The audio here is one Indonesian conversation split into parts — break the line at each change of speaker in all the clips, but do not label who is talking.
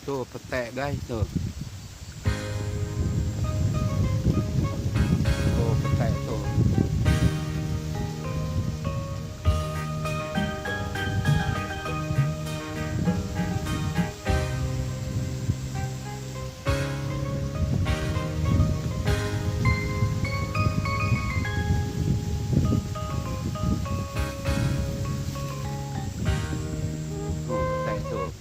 Tuh petek guys tuh. Tuh petek tuh. Tuh petek tuh.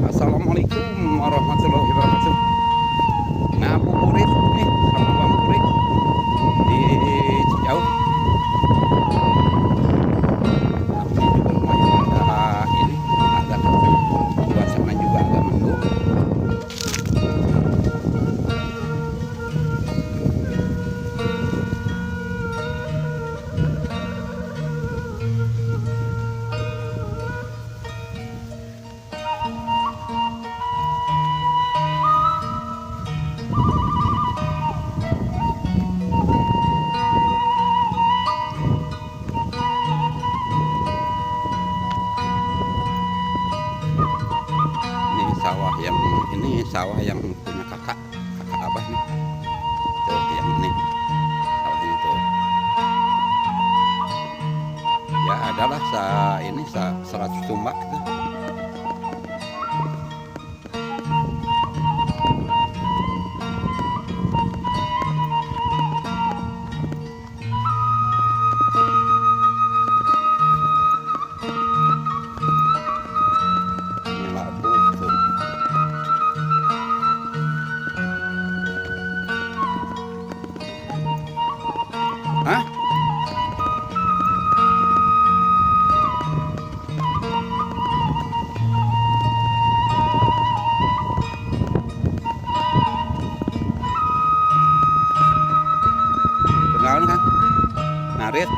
Assalamualaikum warahmatullahi wabarakatuh. Ngabuburit nih sama Bang Puri di Cijauh. Tapi juga lumayan ada ini, agak suasana juga agak mendung. Ini sawah yang punya kakak abah nih. Tuh yang ini sawahnya tuh. Ya adalah ini 100 tumbak tuh. Ini labu tuh. Hah? Kenalan kan? Narit.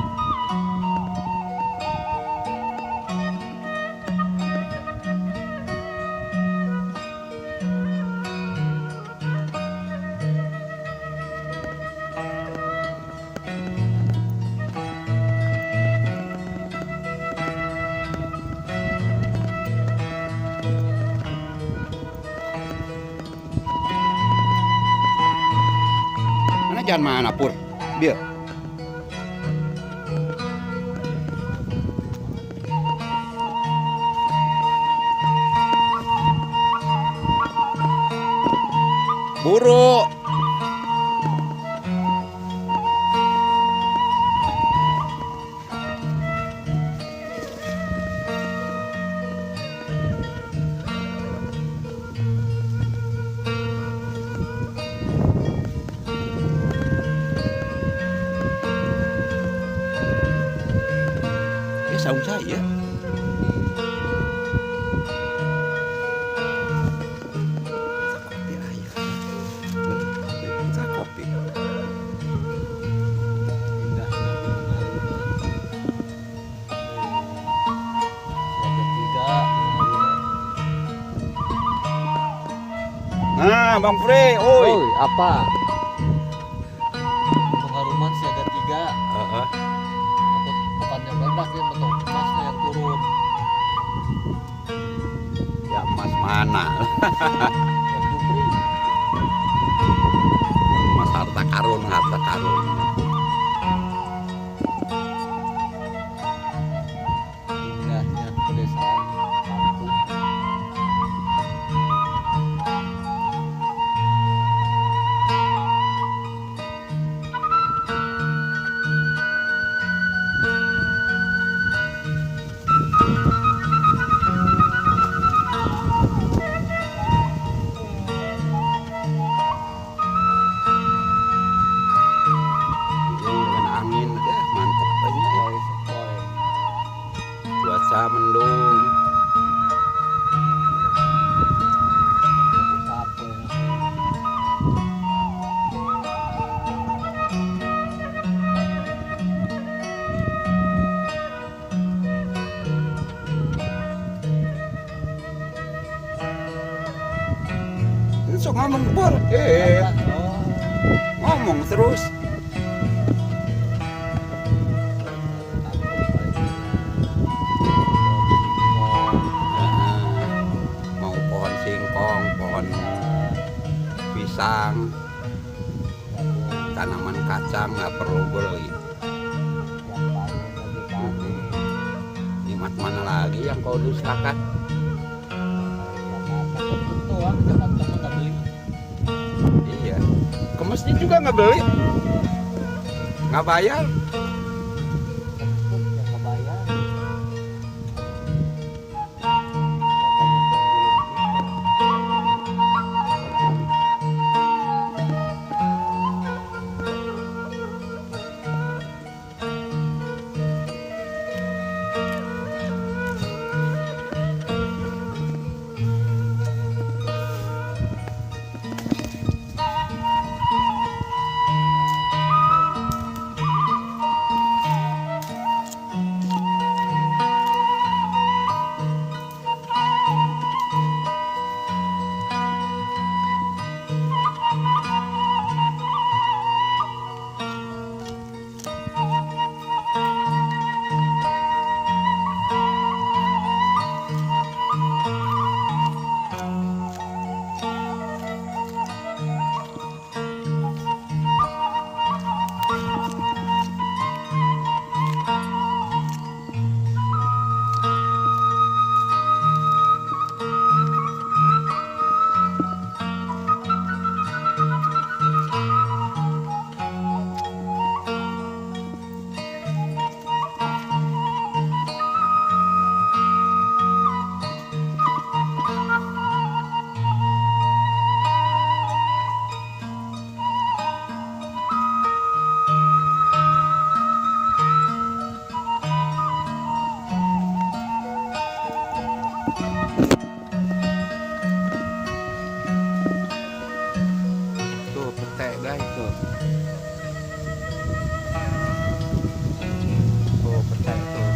Jangan mana Pur, biar. Buru. Saung saya. Kopi aja. Kopi. Nah, Bang Fre, oi.
Oi, apa? Pengharuman siaga 3. Bukannya meledak ya, betul emasnya yang turun.
Ya emas mana?
Yang Jupri.
Emas harta karun, harta karun.
Indahnya pedesaan Lampung.
Dengan angin, mantap banget.
Sepoi.
Cuaca mendung.
Sapu ya.
Sok ngomong Pur.
Oh.
Ngomong terus. Mau pohon singkong, pohon pisang, tanaman kacang nggak perlu beli. Nikmat mana lagi yang kau dustakan? Iya, ke masjid juga nggak beli, nggak bayar. Guys tuh. Tuh petai tuh.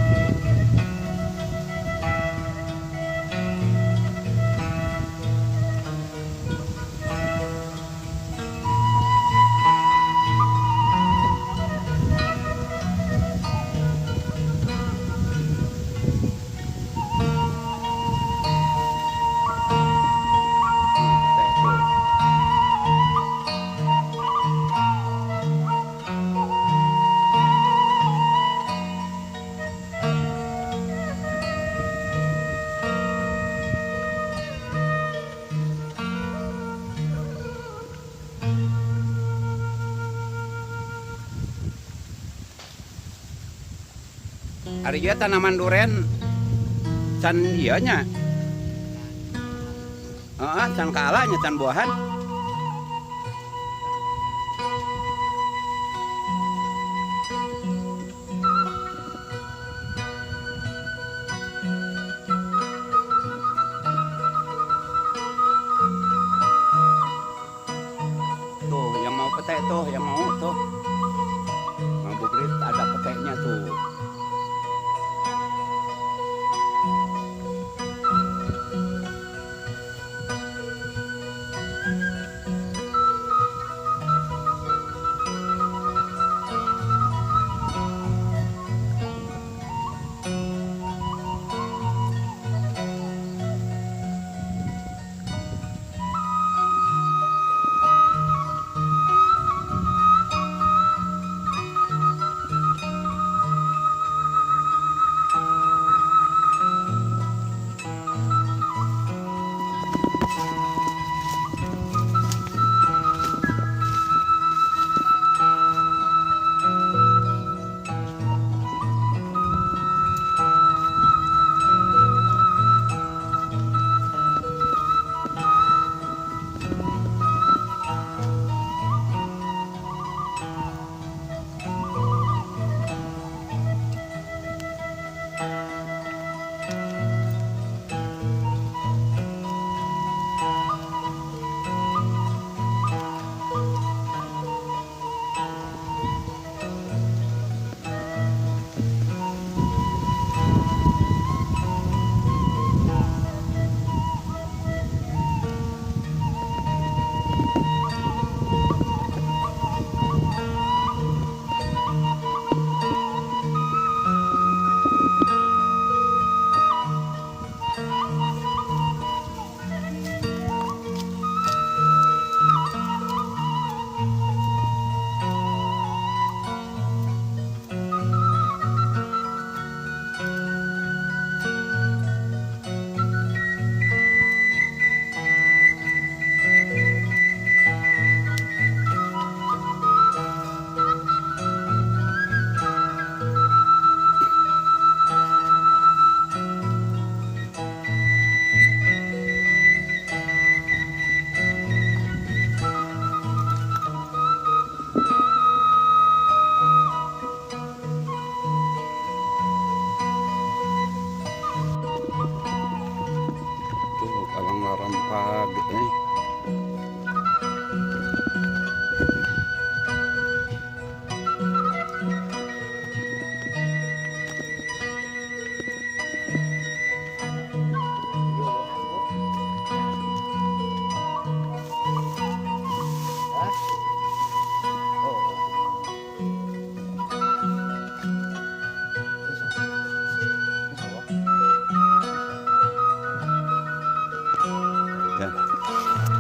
Ari ieu tanaman duren can ieu nya. Heeh, can kaala nya can buahan. Tuh, yang mau petai tuh, yang mau tuh. Mau bubrit ada petainya tuh. ini.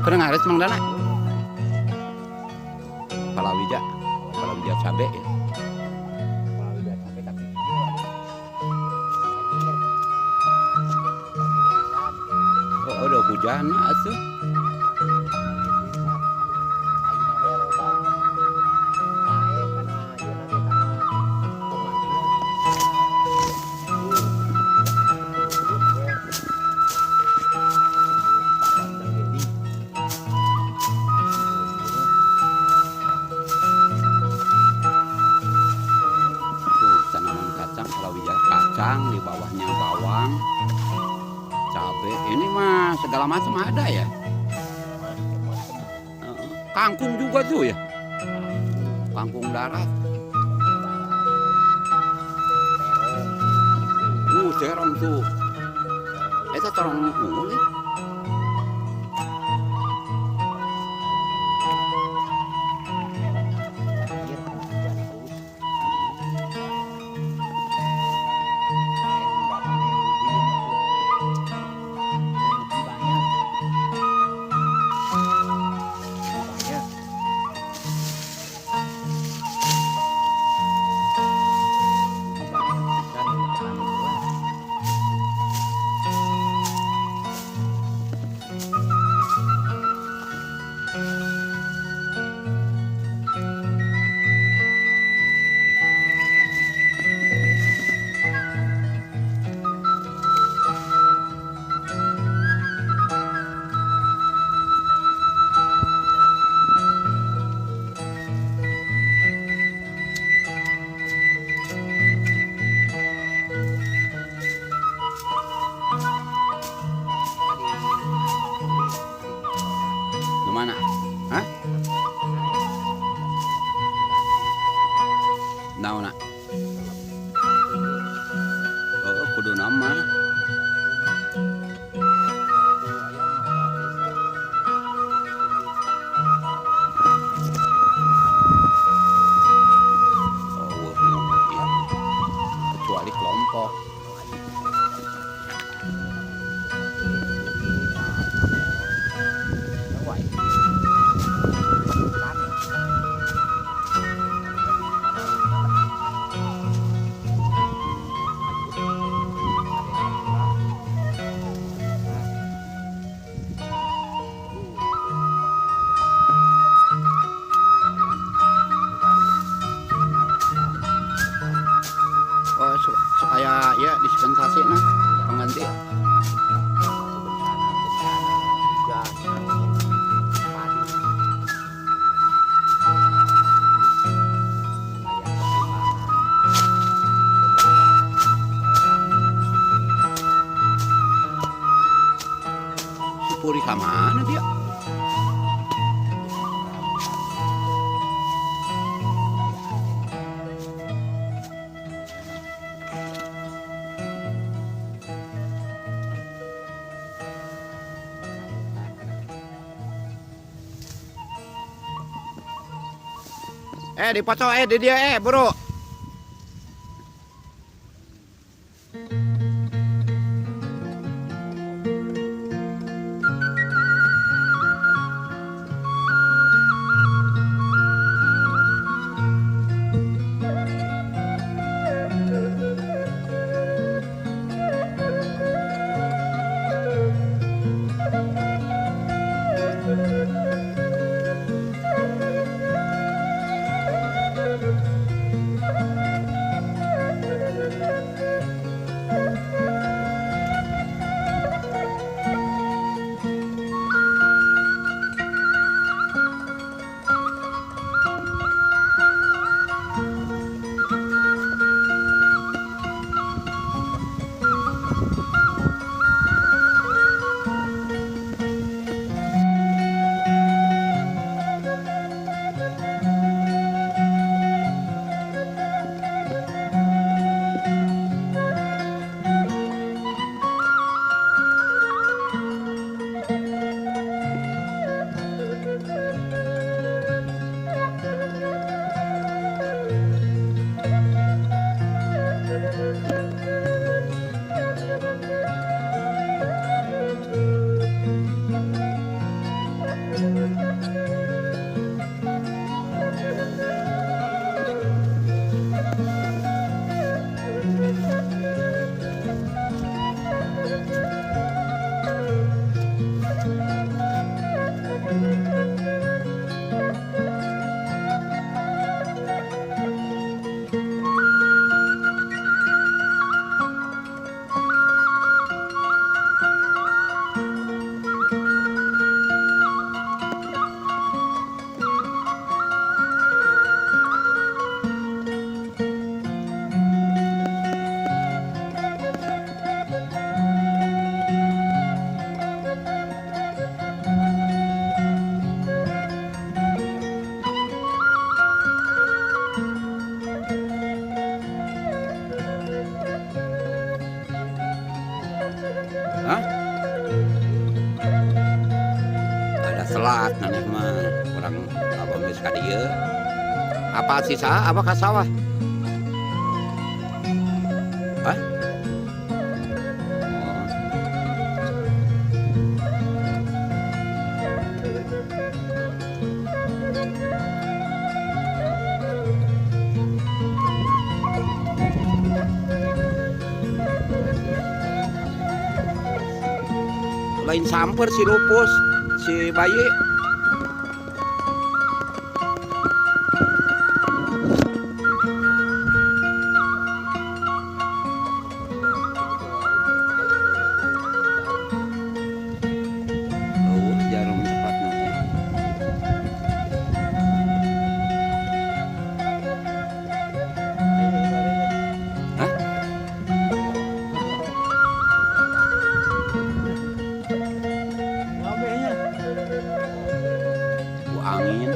Kena ngaris Mang Dana. Palawija cabe ya. Oh, udah hujan asuh. Kacang, di bawahnya bawang, cabai, ini mah segala macam ada ya. Kangkung juga tuh ya, kangkung darat. Serong tuh, itu serong unggul ya. Mana? Hah? Naon nak? Oh, kudu nama. Oh, iya. Kecuali kelompok. Oh, supaya ya dispensasi nah pengganti. Si Puri kemana dia? Dipocok di dia bro. telat nanti mah kurang abang geus ka dieu. Apa sisa apa ka sawah? Hah? Lain samper si Lupus, si bayi. Oh, jarum cepat nanti. Hah? Bu angin.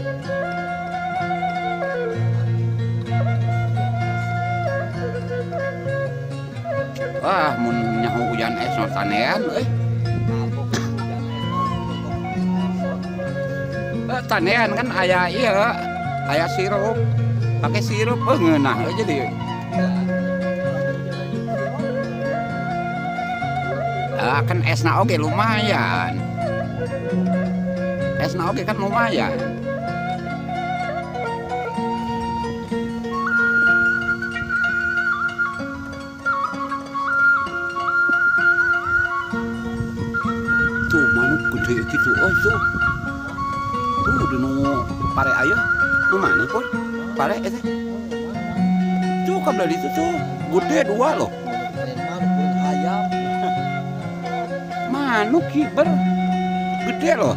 Wah, mun nyaho hujan es no tanean euy. Tanean kan aya ieu, aya sirup. Pakai sirup ngeunah euy jadi. Kan esna oge lumayan. Esna oge kan lumayan. Tuh manuk gede gitu, oh tuh. Tuh dinu pare aya, nu mana pun? Pare eta. Tuh kabel itu tuh, gede dua loh.
Ayam.
Manuk kiber, gede loh.